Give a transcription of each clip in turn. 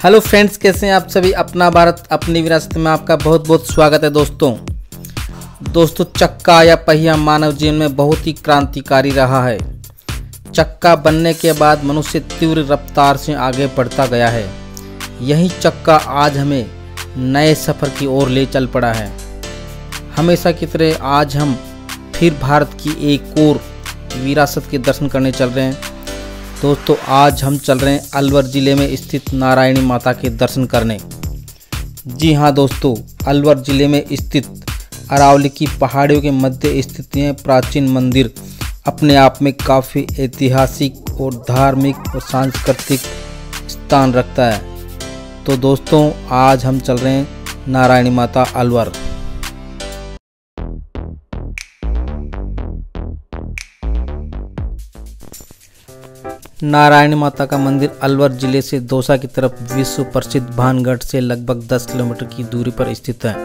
Hello friends, कैसे हैं आप सभी। अपना भारत अपनी विरासत में आपका बहुत बहुत स्वागत है दोस्तों चक्का या पहिया मानव जीवन में बहुत ही क्रांतिकारी रहा है। चक्का बनने के बाद मनुष्य तीव्र रफ्तार से आगे बढ़ता गया है। यही चक्का आज हमें नए सफ़र की ओर ले चल पड़ा है। हमेशा की तरह आज हम फिर भारत की एक और विरासत के दर्शन करने चल रहे हैं। दोस्तों आज हम चल रहे हैं अलवर ज़िले में स्थित नारायणी माता के दर्शन करने। जी हाँ दोस्तों, अलवर ज़िले में स्थित अरावली की पहाड़ियों के मध्य स्थित यह प्राचीन मंदिर अपने आप में काफ़ी ऐतिहासिक और धार्मिक और सांस्कृतिक स्थान रखता है। तो दोस्तों आज हम चल रहे हैं नारायणी माता अलवर। नारायणी माता का मंदिर अलवर जिले से दौसा की तरफ विश्व प्रसिद्ध भानगढ़ से लगभग 10 किलोमीटर की दूरी पर स्थित है।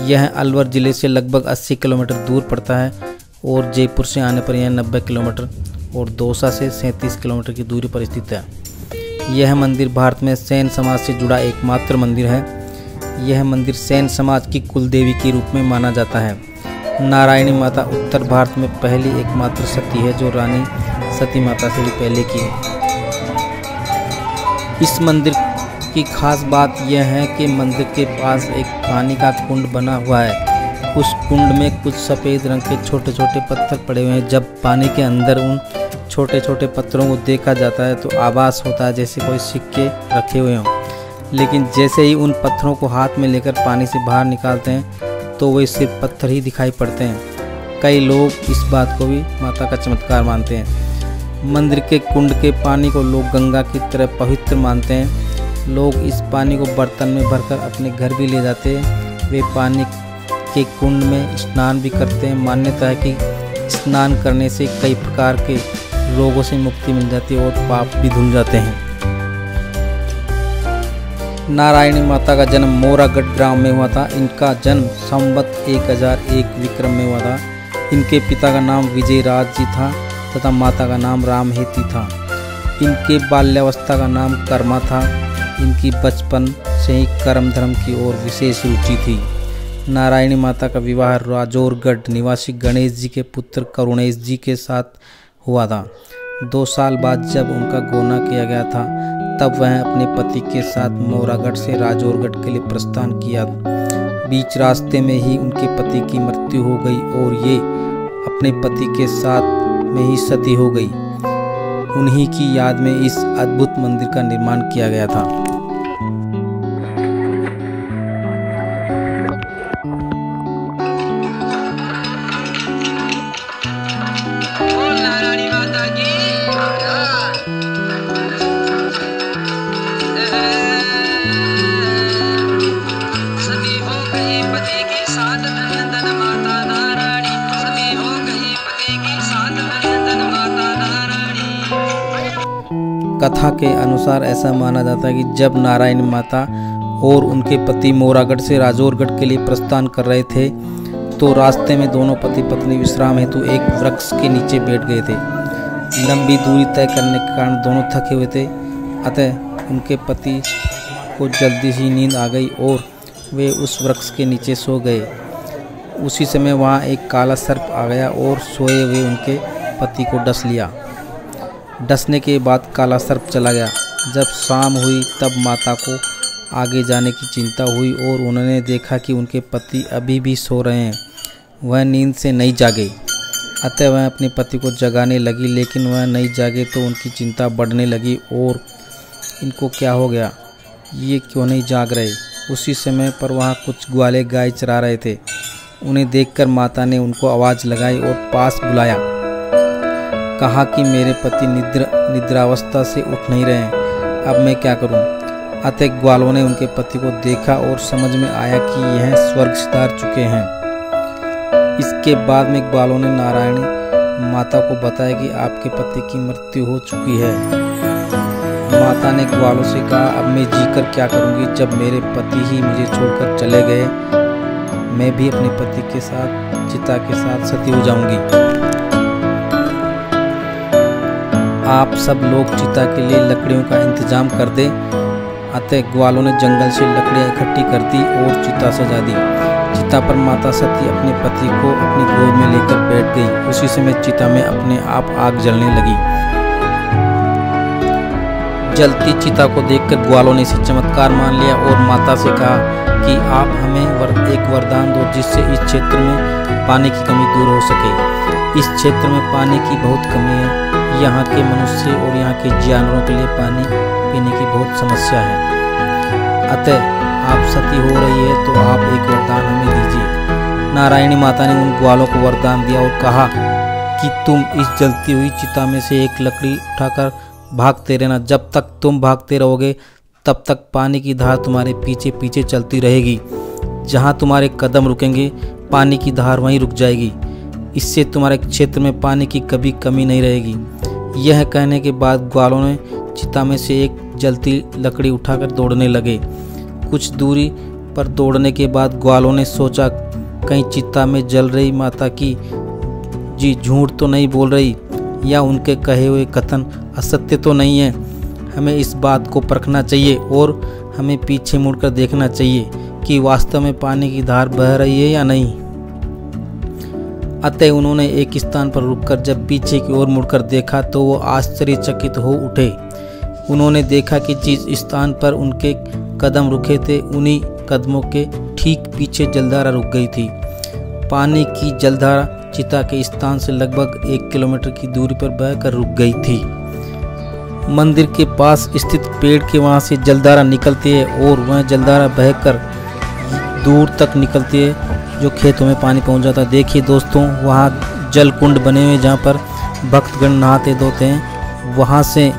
यह अलवर जिले से लगभग 80 किलोमीटर दूर पड़ता है और जयपुर से आने पर यह 90 किलोमीटर और दौसा से 37 किलोमीटर की दूरी पर स्थित है। यह मंदिर भारत में सेन समाज से जुड़ा एकमात्र मंदिर है। यह मंदिर सेन समाज की कुलदेवी के रूप में माना जाता है। नारायणी माता उत्तर भारत में पहली एकमात्र सती है जो रानी सती माता से भी पहले की है। इस मंदिर की खास बात यह है कि मंदिर के पास एक पानी का कुंड बना हुआ है। उस कुंड में कुछ सफ़ेद रंग के छोटे छोटे पत्थर पड़े हुए हैं। जब पानी के अंदर उन छोटे छोटे पत्थरों को देखा जाता है तो आभास होता है जैसे कोई सिक्के रखे हुए हों, लेकिन जैसे ही उन पत्थरों को हाथ में लेकर पानी से बाहर निकालते हैं तो वे सिर्फ पत्थर ही दिखाई पड़ते हैं। कई लोग इस बात को भी माता का चमत्कार मानते हैं। मंदिर के कुंड के पानी को लोग गंगा की तरह पवित्र मानते हैं। लोग इस पानी को बर्तन में भरकर अपने घर भी ले जाते हैं। वे पानी के कुंड में स्नान भी करते हैं। मान्यता है कि स्नान करने से कई प्रकार के रोगों से मुक्ति मिल जाती है और पाप भी धुल जाते हैं। नारायणी माता का जन्म मोरागढ़ ग्राम में हुआ था। इनका जन्म संवत 1001 विक्रम में हुआ था। इनके पिता का नाम विजयराज जी था तथा माता का नाम रामहेती था। इनके बाल्यावस्था का नाम कर्मा था। इनकी बचपन से ही कर्म धर्म की ओर विशेष रुचि थी। नारायणी माता का विवाह राजौरगढ़ निवासी गणेश जी के पुत्र करुणेश जी के साथ हुआ था। 2 साल बाद जब उनका गोना किया गया था तब वह अपने पति के साथ मोरागढ़ से राजौरगढ़ के लिए प्रस्थान किया। बीच रास्ते में ही उनके पति की मृत्यु हो गई और ये अपने पति के साथ में ही सती हो गई। उन्हीं की याद में इस अद्भुत मंदिर का निर्माण किया गया था। कथा के अनुसार ऐसा माना जाता है कि जब नारायणी माता और उनके पति मोरागढ़ से राजौरगढ़ के लिए प्रस्थान कर रहे थे तो रास्ते में दोनों पति पत्नी विश्राम हेतु एक वृक्ष के नीचे बैठ गए थे। लंबी दूरी तय करने के कारण दोनों थके हुए थे, अतः उनके पति को जल्दी ही नींद आ गई और वे उस वृक्ष के नीचे सो गए। उसी समय वहाँ एक काला सर्प आ गया और सोए हुए उनके पति को डस लिया। डसने के बाद काला सर्प चला गया। जब शाम हुई तब माता को आगे जाने की चिंता हुई और उन्होंने देखा कि उनके पति अभी भी सो रहे हैं। वह नींद से नहीं जागे, अतः वह अपने पति को जगाने लगी, लेकिन वह नहीं जागे तो उनकी चिंता बढ़ने लगी और इनको क्या हो गया, ये क्यों नहीं जाग रहे। उसी समय पर वहाँ कुछ ग्वाले गाय चरा रहे थे। उन्हें देखकर माता ने उनको आवाज़ लगाई और पास बुलाया। कहा कि मेरे पति निद्रावस्था से उठ नहीं रहे हैं, अब मैं क्या करूं। अतः ग्वालों ने उनके पति को देखा और समझ में आया कि यह स्वर्ग सिधार चुके हैं। इसके बाद में ग्वालों ने नारायणी माता को बताया कि आपके पति की मृत्यु हो चुकी है। माता ने ग्वालों से कहा, अब मैं जीकर क्या करूंगी जब मेरे पति ही मुझे छोड़कर चले गए। मैं भी अपने पति के साथ चिता के साथ सती हो जाऊंगी। आप सब लोग चिता के लिए लकड़ियों का इंतजाम कर दें अतः ग्वालों ने जंगल से लकड़ियाँ इकट्ठी कर दी और चिता सजा दी। चिता पर माता सती अपने पति को अपनी गोद में लेकर बैठ गई। उसी समय चिता में अपने आप आग जलने लगी। जलती चिता को देखकर ग्वालों ने इसे चमत्कार मान लिया और माता से कहा कि आप हमें एक वरदान दो जिससे इस क्षेत्र में पानी की कमी दूर हो सके। इस क्षेत्र में पानी की बहुत कमी है। यहाँ के मनुष्य और यहाँ के जानवरों के लिए पानी पीने की बहुत समस्या है। अतः आप सती हो रही है तो आप एक वरदान हमें दीजिए। नारायणी माता ने उन ग्वालों को वरदान दिया और कहा कि तुम इस जलती हुई चिता में से एक लकड़ी उठाकर भागते रहना। जब तक तुम भागते रहोगे तब तक पानी की धार तुम्हारे पीछे पीछे चलती रहेगी। जहाँ तुम्हारे कदम रुकेंगे पानी की धार वहीं रुक जाएगी। इससे तुम्हारे क्षेत्र में पानी की कभी कमी नहीं रहेगी। यह कहने के बाद ग्वालों ने चिता में से एक जलती लकड़ी उठाकर दौड़ने लगे। कुछ दूरी पर दौड़ने के बाद ग्वालों ने सोचा कहीं चिता में जल रही माता की जी झूठ तो नहीं बोल रही या उनके कहे हुए कथन असत्य तो नहीं है। हमें इस बात को परखना चाहिए और हमें पीछे मुड़कर देखना चाहिए कि वास्तव में पानी की धार बह रही है या नहीं। अतः उन्होंने एक स्थान पर रुककर जब पीछे की ओर मुड़कर देखा तो वो आश्चर्यचकित हो उठे। उन्होंने देखा कि जिस स्थान पर उनके कदम रुके थे उन्हीं कदमों के ठीक पीछे जलधारा रुक गई थी। पानी की जलधारा चिता के स्थान से लगभग 1 किलोमीटर की दूरी पर बहकर रुक गई थी। मंदिर के पास स्थित पेड़ के वहां से जलधारा निकलती है और वह जलधारा बहकर दूर तक निकलती है जो खेतों में पानी पहुंच जाता है। देखिए दोस्तों, वहाँ जल कुंड बने हुए जहाँ पर भक्तगण नहाते धोते हैं। वहाँ से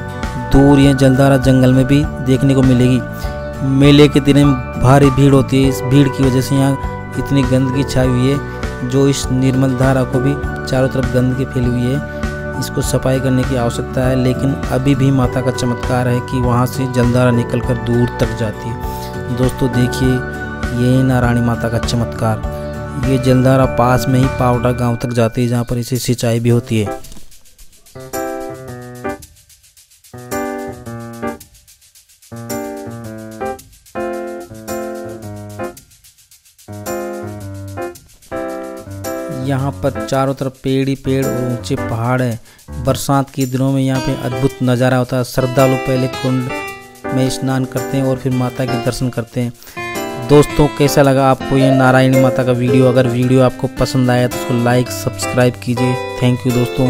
दूर यह जलधारा जंगल में भी देखने को मिलेगी। मेले के दिन में भारी भीड़ होती है। इस भीड़ की वजह से यहाँ इतनी गंदगी छाई हुई है जो इस निर्मल धारा को भी चारों तरफ गंदगी फैली हुई है। इसको सफाई करने की आवश्यकता है, लेकिन अभी भी माता का चमत्कार है कि वहाँ से जलधारा निकलकर दूर तक जाती है। दोस्तों देखिए, ये नारायणी माता का चमत्कार। ये जलधारा पास में ही पावटा गांव तक जाती है जहाँ पर इसे सिंचाई भी होती है। यहाँ पर चारों तरफ पेड़ ही पेड़ और ऊंचे पहाड़ है। बरसात के दिनों में यहाँ पे अद्भुत नज़ारा होता है। श्रद्धालु पहले कुंड में स्नान करते हैं और फिर माता के दर्शन करते हैं। दोस्तों कैसा लगा आपको ये नारायणी माता का वीडियो? अगर वीडियो आपको पसंद आया तो उसको लाइक सब्सक्राइब कीजिए। थैंक यू दोस्तों।